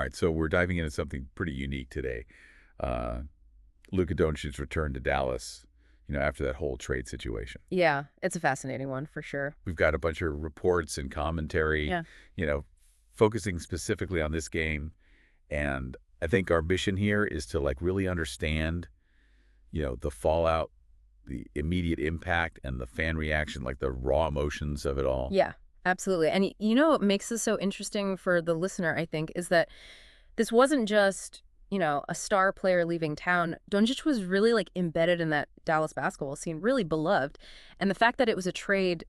right, so we're diving into something pretty unique today. Uh, Luka Doncic's return to Dallas, after that whole trade situation. Yeah, it's a fascinating one for sure. We've got a bunch of reports and commentary, Yeah. you know, focusing specifically on this game. And I think our mission here is to like really understand, the fallout, the immediate impact and the fan reaction, like the raw emotions of it all. Yeah, absolutely. And what makes this so interesting for the listener, I think, is that this wasn't just, a star player leaving town. Doncic was really like embedded in that Dallas basketball scene, really beloved. And the fact that it was a trade,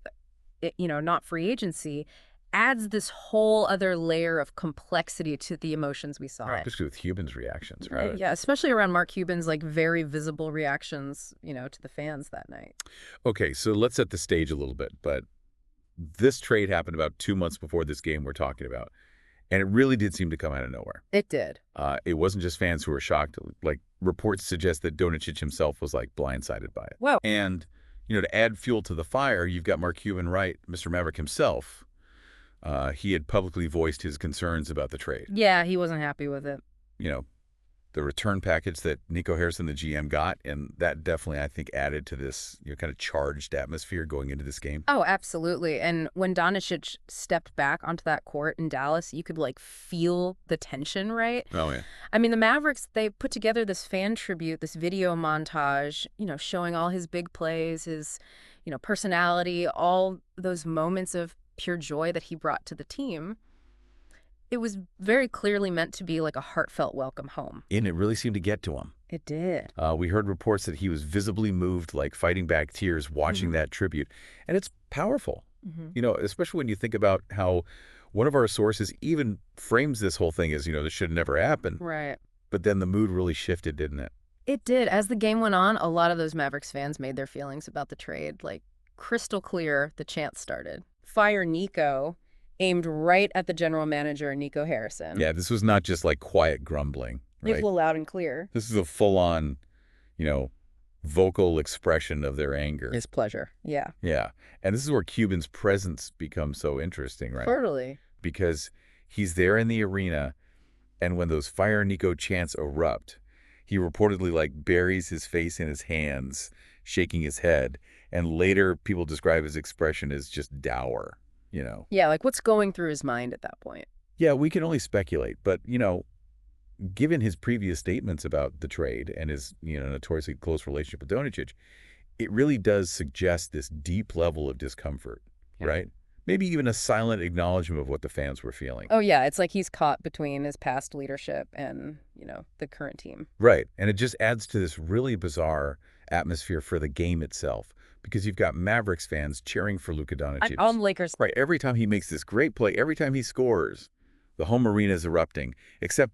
not free agency, adds this whole other layer of complexity to the emotions we saw. Right. Especially with Cuban's reactions, right? Yeah, especially around Mark Cuban's like very visible reactions, to the fans that night. Okay, so let's set the stage a little bit. But this trade happened about 2 months before this game we're talking about. And it really did seem to come out of nowhere. It did. It wasn't just fans who were shocked. Like, reports suggest that Doncic himself was, like, blindsided by it. Wow. And, to add fuel to the fire, you've got Mark Cuban, right, Mr. Maverick himself. He had publicly voiced his concerns about the trade. Yeah, he wasn't happy with it. The return package that Nico Harrison, the GM, got, and that definitely, I think, added to this kind of charged atmosphere going into this game. Oh, absolutely. And when Doncic stepped back onto that court in Dallas, you could like feel the tension, right? Oh, yeah. I mean, the Mavericks, they put together this fan tribute, this video montage, showing all his big plays, his, personality, all those moments of pure joy that he brought to the team. It was very clearly meant to be like a heartfelt welcome home. And it really seemed to get to him. It did. We heard reports that he was visibly moved, like fighting back tears, watching that tribute. And it's powerful, especially when you think about how one of our sources even frames this whole thing as, this should never happen. Right. But then the mood really shifted, didn't it? It did. As the game went on, a lot of those Mavericks fans made their feelings about the trade like crystal clear. The chants started. Fire Nico, aimed right at the general manager, Nico Harrison. Yeah, this was not just like quiet grumbling. Right? It flew loud and clear. This is a full-on, vocal expression of their anger. His pleasure. Yeah. Yeah. And this is where Cuban's presence becomes so interesting, right? Totally. Because he's there in the arena, and when those Fire Nico chants erupt, he reportedly like buries his face in his hands, shaking his head, and later people describe his expression as just dour. Yeah, like what's going through his mind at that point? Yeah, we can only speculate. But, given his previous statements about the trade and his, notoriously close relationship with Doncic, it really does suggest this deep level of discomfort, right? Maybe even a silent acknowledgement of what the fans were feeling. Oh, yeah. It's like he's caught between his past leadership and, the current team. Right. And it just adds to this really bizarre atmosphere for the game itself. Because you've got Mavericks fans cheering for Luka Doncic. I'm Lakers. Right. Every time he makes this great play, every time he scores, the home arena is erupting. Except,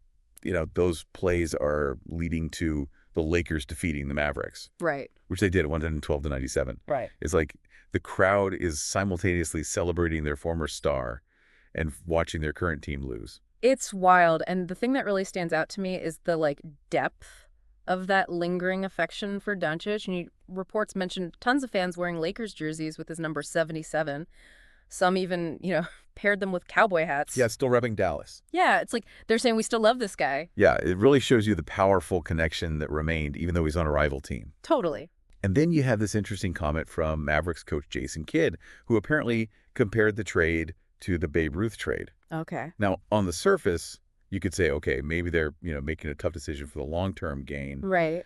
those plays are leading to the Lakers defeating the Mavericks. Right. Which they did at 112-97. Right. It's like the crowd is simultaneously celebrating their former star and watching their current team lose. It's wild. And the thing that really stands out to me is the depth of that lingering affection for Doncic. And reports mentioned tons of fans wearing Lakers jerseys with his number 77. Some even, paired them with cowboy hats. Yeah, still repping Dallas. Yeah, it's like they're saying we still love this guy. Yeah, it really shows you the powerful connection that remained, even though he's on a rival team. Totally. And then you have this interesting comment from Mavericks coach Jason Kidd, who apparently compared the trade to the Babe Ruth trade. Okay. Now, on the surface, you could say, okay, maybe they're, making a tough decision for the long-term gain. Right.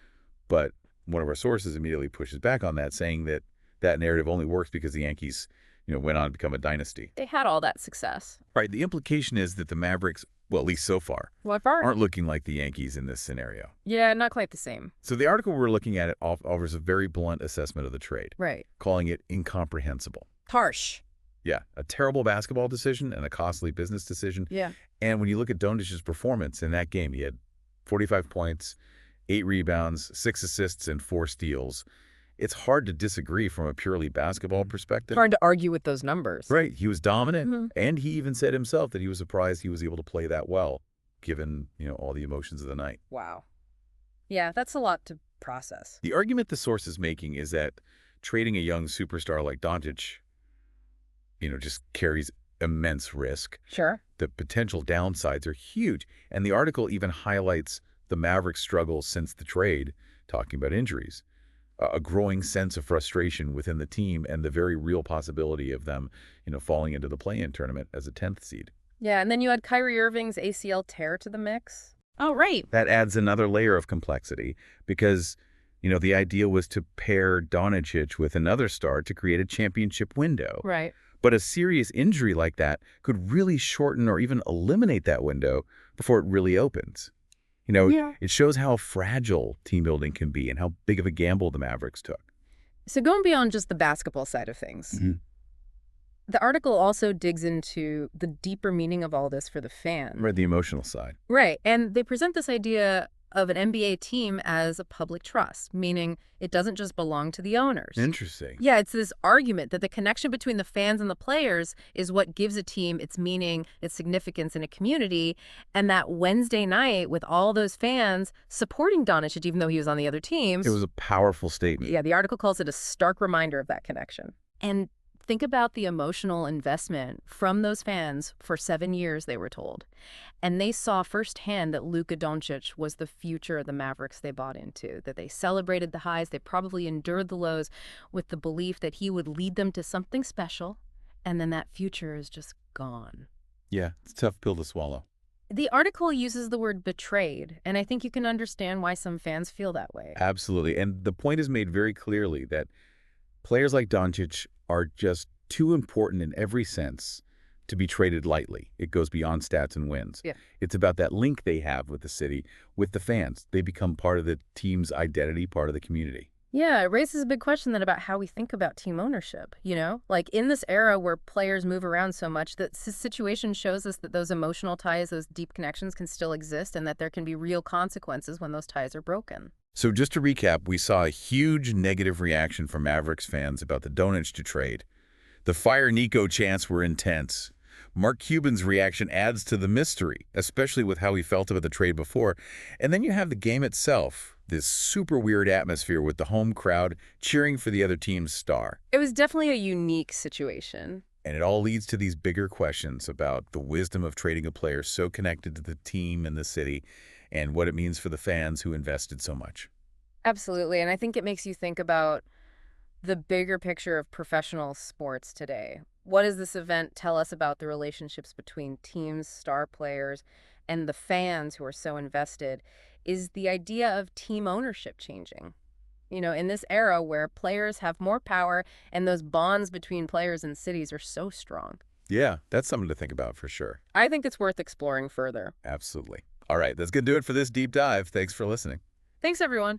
But one of our sources immediately pushes back on that, saying that that narrative only works because the Yankees, went on to become a dynasty. They had all that success. Right. The implication is that the Mavericks, well, at least so far, aren't looking like the Yankees in this scenario. Yeah, not quite the same. So the article we're looking at offers a very blunt assessment of the trade. Right. Calling it incomprehensible. Harsh. Yeah. A terrible basketball decision and a costly business decision. Yeah. And when you look at Doncic's performance in that game, he had 45 points, 8 rebounds, 6 assists, and 4 steals. It's hard to disagree from a purely basketball perspective. Hard to argue with those numbers. Right. He was dominant. And he even said himself that he was surprised he was able to play that well, given, all the emotions of the night. Wow. Yeah, that's a lot to process. The argument the source is making is that trading a young superstar like Doncic, just carries immense risk. Sure. The potential downsides are huge. And the article even highlights the Mavericks' struggles since the trade, talking about injuries, a growing sense of frustration within the team, and the very real possibility of them, falling into the play-in tournament as a 10th seed. Yeah, and then you add Kyrie Irving's ACL tear to the mix. Oh, right. That adds another layer of complexity because, the idea was to pair Doncic with another star to create a championship window. Right. But a serious injury like that could really shorten or even eliminate that window before it really opens. Yeah. It shows how fragile team building can be and how big of a gamble the Mavericks took. So going beyond just the basketball side of things, the article also digs into the deeper meaning of all this for the fan. Right, the emotional side. Right. And they present this idea of an NBA team as a public trust, meaning it doesn't just belong to the owners. Interesting. Yeah, it's this argument that the connection between the fans and the players is what gives a team its meaning, its significance in a community, and that Wednesday night with all those fans supporting Doncic, even though he was on the other teams. It was a powerful statement. Yeah, the article calls it a stark reminder of that connection. And think about the emotional investment from those fans for 7 years, they were told. And they saw firsthand that Luka Doncic was the future of the Mavericks they bought into, that they celebrated the highs, they probably endured the lows with the belief that he would lead them to something special, and then that future is just gone. Yeah, it's a tough pill to swallow. The article uses the word betrayed, and I think you can understand why some fans feel that way. Absolutely. And the point is made very clearly that players like Doncic are just too important in every sense to be traded lightly. It goes beyond stats and wins. Yeah. It's about that link they have with the city, with the fans. They become part of the team's identity, part of the community. Yeah, it raises a big question then about how we think about team ownership, Like in this era where players move around so much, that situation shows us that those emotional ties, those deep connections can still exist and that there can be real consequences when those ties are broken. So just to recap, we saw a huge negative reaction from Mavericks fans about the Doncic trade. The fire Nico chants were intense. Mark Cuban's reaction adds to the mystery, especially with how he felt about the trade before. And then you have the game itself, this super weird atmosphere with the home crowd cheering for the other team's star. It was definitely a unique situation. And it all leads to these bigger questions about the wisdom of trading a player so connected to the team and the city, and what it means for the fans who invested so much. Absolutely, and I think it makes you think about the bigger picture of professional sports today. What does this event tell us about the relationships between teams, star players, and the fans who are so invested? Is the idea of team ownership changing? In this era where players have more power and those bonds between players and cities are so strong. Yeah, that's something to think about for sure. I think it's worth exploring further. Absolutely. All right, that's going to do it for this deep dive. Thanks for listening. Thanks, everyone.